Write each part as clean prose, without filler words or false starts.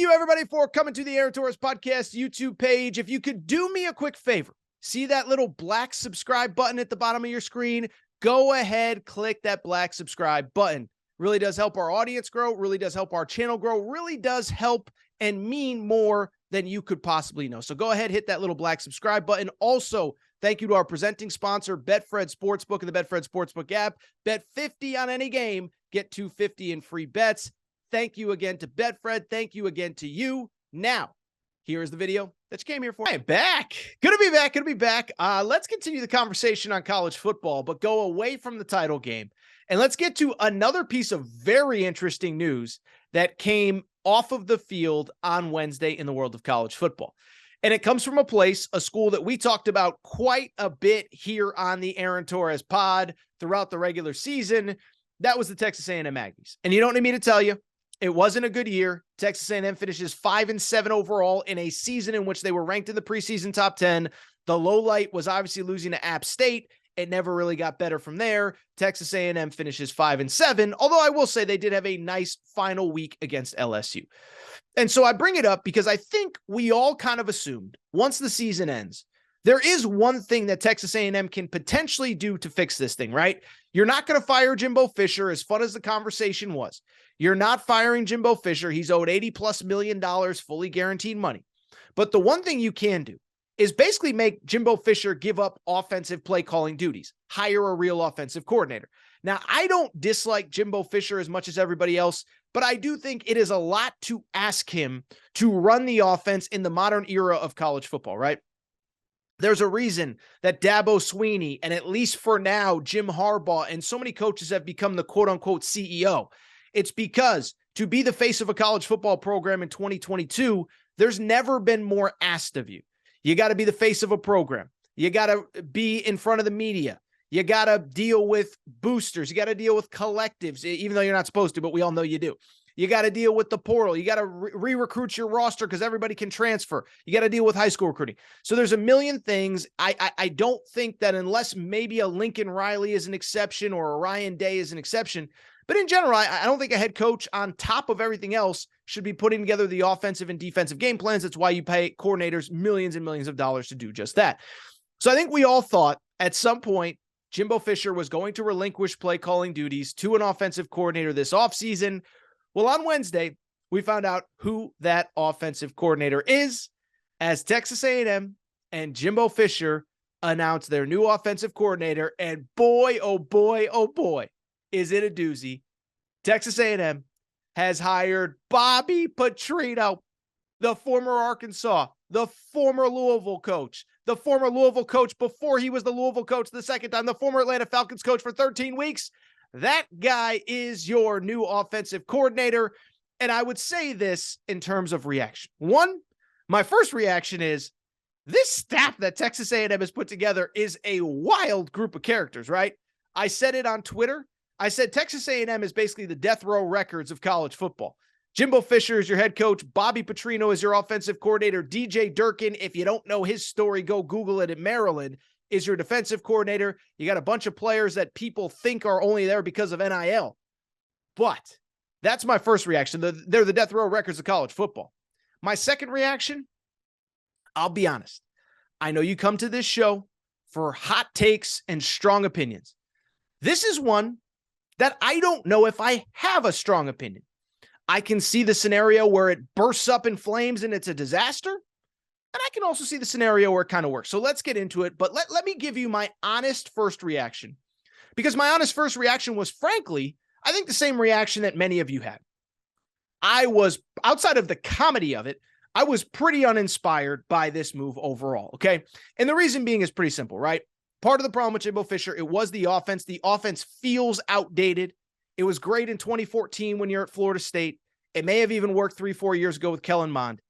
you, everybody, for coming to the Aaron Torres Podcast YouTube page. If you could do me a quick favor, see that little black subscribe button at the bottom of your screen? Go ahead, click that black subscribe button. Really does help our audience grow, really does help our channel grow, really does help and mean more than you could possibly know. So go ahead, hit that little black subscribe button. Also, thank you to our presenting sponsor, Betfred Sportsbook and the Betfred Sportsbook app. Bet 50 on any game, get $250 in free bets. Thank you again to Betfred. Thank you again to you. Now, here is the video that you came here for. Hey, back. Good to be back. Good to be back. Let's continue the conversation on college football, but go away from the title game. And let's get to another piece of very interesting news that came off of the field on Wednesday in the world of college football. And it comes from a school that we talked about quite a bit here on the Aaron Torres pod throughout the regular season. That was the Texas A&M Aggies. And you don't need me to tell you, it wasn't a good year. Texas A&M finishes 5-7 overall in a season in which they were ranked in the preseason top 10. The low light was obviously losing to App State. It never really got better from there. Texas A&M finishes 5-7, although I will say they did have a nice final week against LSU. And so I bring it up because I think we all kind of assumed once the season ends, there is one thing that Texas A&M can potentially do to fix this thing, right? You're not going to fire Jimbo Fisher, as fun as the conversation was. You're not firing Jimbo Fisher. He's owed $80+ million fully guaranteed money. But the one thing you can do is basically make Jimbo Fisher give up offensive play calling duties, hire a real offensive coordinator. Now, I don't dislike Jimbo Fisher as much as everybody else, but I do think it is a lot to ask him to run the offense in the modern era of college football, right? There's a reason that Dabo Swinney and at least for now, Jim Harbaugh and so many coaches have become the quote unquote CEO. It's because to be the face of a college football program in 2022, there's never been more asked of you. You got to be the face of a program. You got to be in front of the media. You got to deal with boosters. You got to deal with collectives, even though you're not supposed to, but we all know you do. You got to deal with the portal. You got to re-recruit your roster because everybody can transfer. You got to deal with high school recruiting. So there's a million things. I don't think that unless maybe a Lincoln Riley is an exception or a Ryan Day is an exception, but in general, I don't think a head coach on top of everything else should be putting together the offensive and defensive game plans. That's why you pay coordinators millions and millions of dollars to do just that. So I think we all thought at some point Jimbo Fisher was going to relinquish play calling duties to an offensive coordinator this offseason. Well, on Wednesday, we found out who that offensive coordinator is as Texas A&M and Jimbo Fisher announced their new offensive coordinator. And boy, oh boy, is it a doozy. Texas A&M has hired Bobby Petrino, the former Arkansas, the former Louisville coach, the former Louisville coach before he was the Louisville coach the second time, the former Atlanta Falcons coach for 13 weeks. That guy is your new offensive coordinator. And I would say this in terms of reaction. One, my first reaction is this staff that Texas A&M has put together is a wild group of characters, right? I said it on Twitter. I said Texas A&M is basically the death row records of college football. Jimbo Fisher is your head coach. Bobby Petrino is your offensive coordinator. DJ Durkin, if you don't know his story, go Google it, at Maryland, is your defensive coordinator. You got a bunch of players that people think are only there because of NIL. But that's my first reaction. They're the death row records of college football. My second reaction, I'll be honest. I know you come to this show for hot takes and strong opinions. This is one that I don't know if I have a strong opinion. I can see the scenario where it bursts up in flames and it's a disaster. And I can also see the scenario where it kind of works. So let's get into it. But let me give you my honest first reaction. Because my honest first reaction was, frankly, I think the same reaction that many of you had. I was, outside of the comedy of it, I was pretty uninspired by this move overall, okay? And the reason being is pretty simple, right? Part of the problem with Jimbo Fisher, it was the offense. The offense feels outdated. It was great in 2014 when you're at Florida State. It may have even worked 3-4 years ago with Kellen Mond.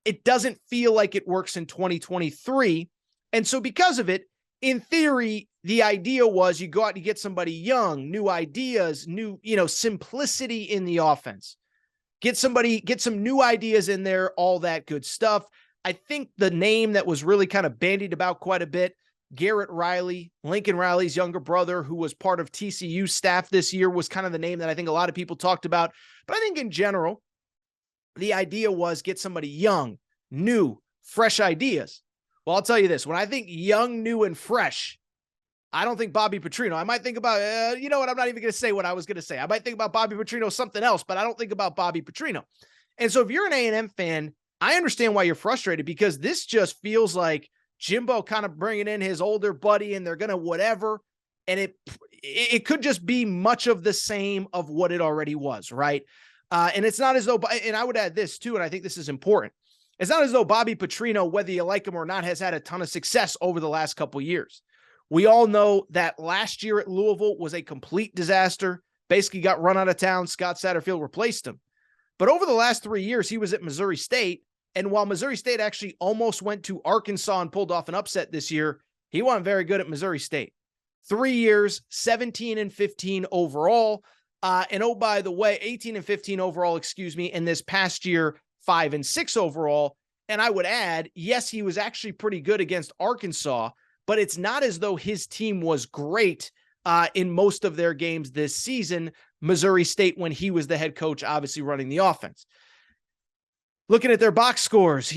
It doesn't feel like it works in 2023. And so because of it, in theory, the idea was you go out and you get somebody young, new ideas, new, simplicity in the offense. Get some new ideas in there, all that good stuff. I think the name that was really kind of bandied about quite a bit, Garrett Riley, Lincoln Riley's younger brother, who was part of TCU's staff this year, was kind of the name that I think a lot of people talked about. But I think in general, the idea was get somebody young, new, fresh ideas. Well, I'll tell you this. When I think young, new, and fresh, I don't think Bobby Petrino. I might think about, you know what? I'm not even going to say what I was going to say. I might think about Bobby Petrino something else, but I don't think about Bobby Petrino. And so if you're an A&M fan, I understand why you're frustrated, because this just feels like Jimbo kind of bringing in his older buddy and they're going to whatever. And it could just be much of the same of what it already was, right? And it's not as though, and I would add this too, and I think this is important. It's not as though Bobby Petrino, whether you like him or not, has had a ton of success over the last couple of years. We all know that last year at Louisville was a complete disaster, basically got run out of town. Scott Satterfield replaced him. But over the last 3 years, he was at Missouri State. And while Missouri State actually almost went to Arkansas and pulled off an upset this year, he wasn't very good at Missouri State. 3 years, 17-15 overall. And oh, by the way, 18-15 overall, and this past year, 5-6 overall. And I would add, yes, he was actually pretty good against Arkansas, but it's not as though his team was great in most of their games this season. Missouri State, when he was the head coach, obviously running the offense. Looking at their box scores,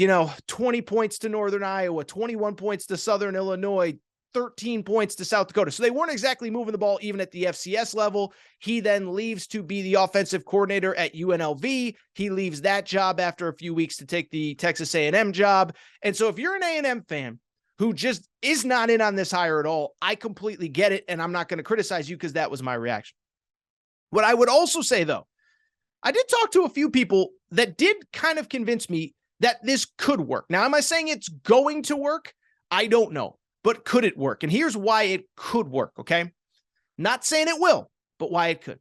20 points to Northern Iowa, 21 points to Southern Illinois, 13 points to South Dakota. So they weren't exactly moving the ball even at the FCS level. He then leaves to be the offensive coordinator at UNLV. He leaves that job after a few weeks to take the Texas A&M job. And so if you're an A&M fan who just is not in on this hire at all, I completely get it, and I'm not going to criticize you because that was my reaction. What I would also say, though, I did talk to a few people that did kind of convince me that this could work. Now, am I saying it's going to work? I don't know. But could it work? And here's why it could work, okay? Not saying it will, but why it could.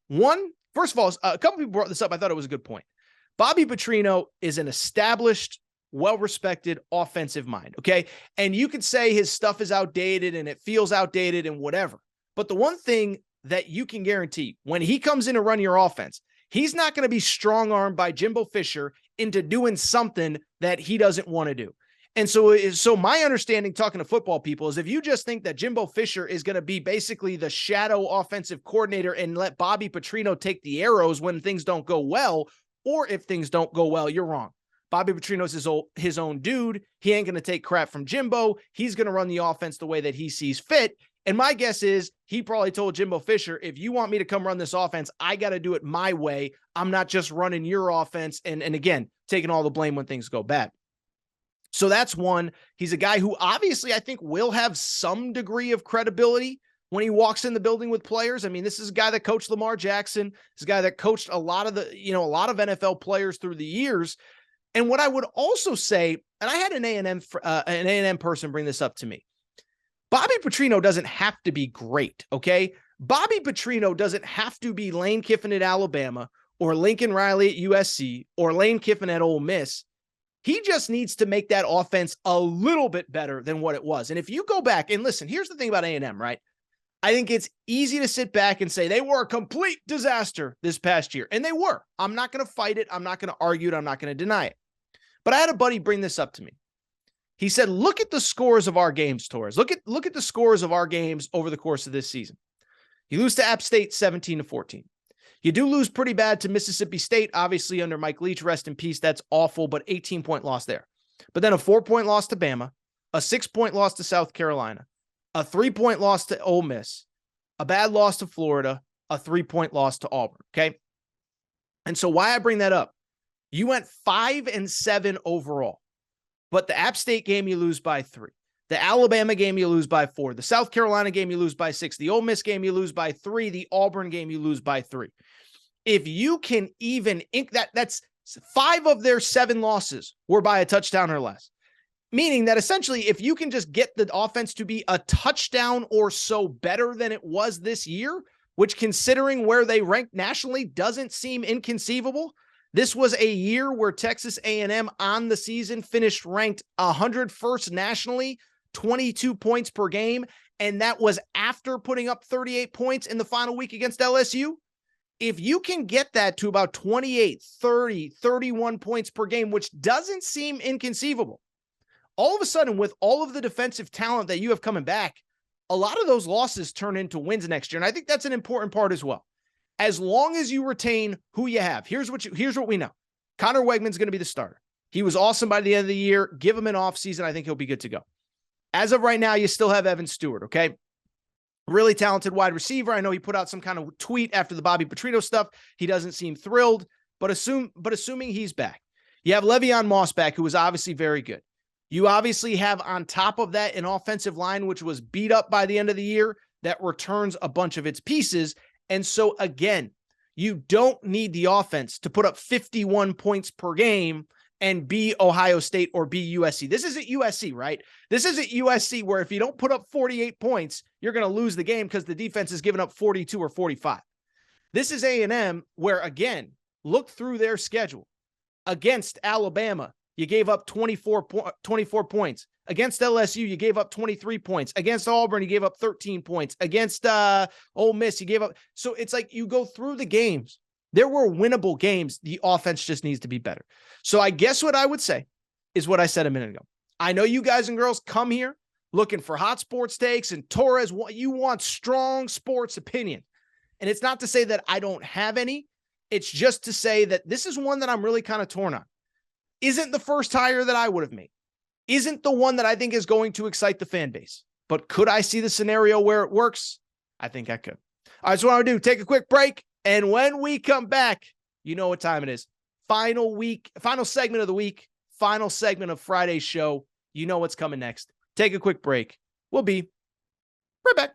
One, first of all, a couple people brought this up. I thought it was a good point. Bobby Petrino is an established, well-respected offensive mind, okay? And you could say his stuff is outdated and it feels outdated and whatever. But the one thing that you can guarantee, when he comes in to run your offense, he's not going to be strong-armed by Jimbo Fisher into doing something that he doesn't want to do. And so my understanding, talking to football people, is if you just think that Jimbo Fisher is going to be basically the shadow offensive coordinator and let Bobby Petrino take the arrows when things don't go well, or if things don't go well, you're wrong. Bobby Petrino's his own dude. He ain't going to take crap from Jimbo. He's going to run the offense the way that he sees fit. And my guess is he probably told Jimbo Fisher, if you want me to come run this offense, I got to do it my way. I'm not just running your offense and again, taking all the blame when things go bad. So that's one. He's a guy who obviously I think will have some degree of credibility when he walks in the building with players. I mean, this is a guy that coached Lamar Jackson. This is a guy that coached a lot of NFL players through the years. And what I would also say, and I had an A&M person bring this up to me. Bobby Petrino doesn't have to be great, okay? Bobby Petrino doesn't have to be Lane Kiffin at Alabama or Lincoln Riley at USC or Lane Kiffin at Ole Miss. He just needs to make that offense a little bit better than what it was. And if you go back and listen, here's the thing about A&M, right? I think it's easy to sit back and say they were a complete disaster this past year. And they were. I'm not going to fight it. I'm not going to argue it. I'm not going to deny it. But I had a buddy bring this up to me. He said, look at the scores of our games, Torres. Look at the scores of our games over the course of this season. You lose to App State 17-14. You do lose pretty bad to Mississippi State, obviously under Mike Leach, rest in peace. That's awful, but 18-point loss there. But then a 4-point loss to Bama, a 6-point loss to South Carolina, a 3-point loss to Ole Miss, a bad loss to Florida, a 3-point loss to Auburn, okay? And so why I bring that up, you went 5-7 overall, but the App State game you lose by 3. The Alabama game you lose by 4. The South Carolina game you lose by 6. The Ole Miss game you lose by 3. The Auburn game you lose by 3. If you can even ink that's 5 of their 7 losses were by a touchdown or less. Meaning that essentially if you can just get the offense to be a touchdown or so better than it was this year, which considering where they ranked nationally doesn't seem inconceivable. This was a year where Texas A&M on the season finished ranked 101st nationally, 22 points per game, and that was after putting up 38 points in the final week against LSU. If you can get that to about 28, 30, 31 points per game, which doesn't seem inconceivable, all of a sudden with all of the defensive talent that you have coming back, a lot of those losses turn into wins next year. And I think that's an important part as well. As long as you retain who you have, here's what we know. Connor Wegman's going to be the starter. He was awesome by the end of the year. Give him an offseason. I think he'll be good to go. As of right now, you still have Evan Stewart, okay? Really talented wide receiver. I know he put out some kind of tweet after the Bobby Petrino stuff. He doesn't seem thrilled, but assuming he's back. You have Le'Veon Moss back, who was obviously very good. You obviously have on top of that an offensive line, which was beat up by the end of the year, that returns a bunch of its pieces. And so again, you don't need the offense to put up 51 points per game and be Ohio State or be USC. This isn't USC, right? This isn't USC where if you don't put up 48 points, you're going to lose the game because the defense is giving up 42 or 45. This is A&M where, again, look through their schedule. Against Alabama, you gave up 24 points. Against LSU, you gave up 23 points. Against Auburn, you gave up 13 points. Against Ole Miss, you gave up. So it's like you go through the games. There were winnable games. The offense just needs to be better. So I guess what I would say is what I said a minute ago. I know you guys and girls come here looking for hot sports takes and Torres. You want strong sports opinion. And it's not to say that I don't have any. It's just to say that this is one that I'm really kind of torn on. Isn't the first hire that I would have made. Isn't the one that I think is going to excite the fan base. But could I see the scenario where it works? I think I could. All right, so what I would do, take a quick break. And when we come back, you know what time it is. Final segment of the week, final segment of Friday's show. You know what's coming next. Take a quick break. We'll be right back.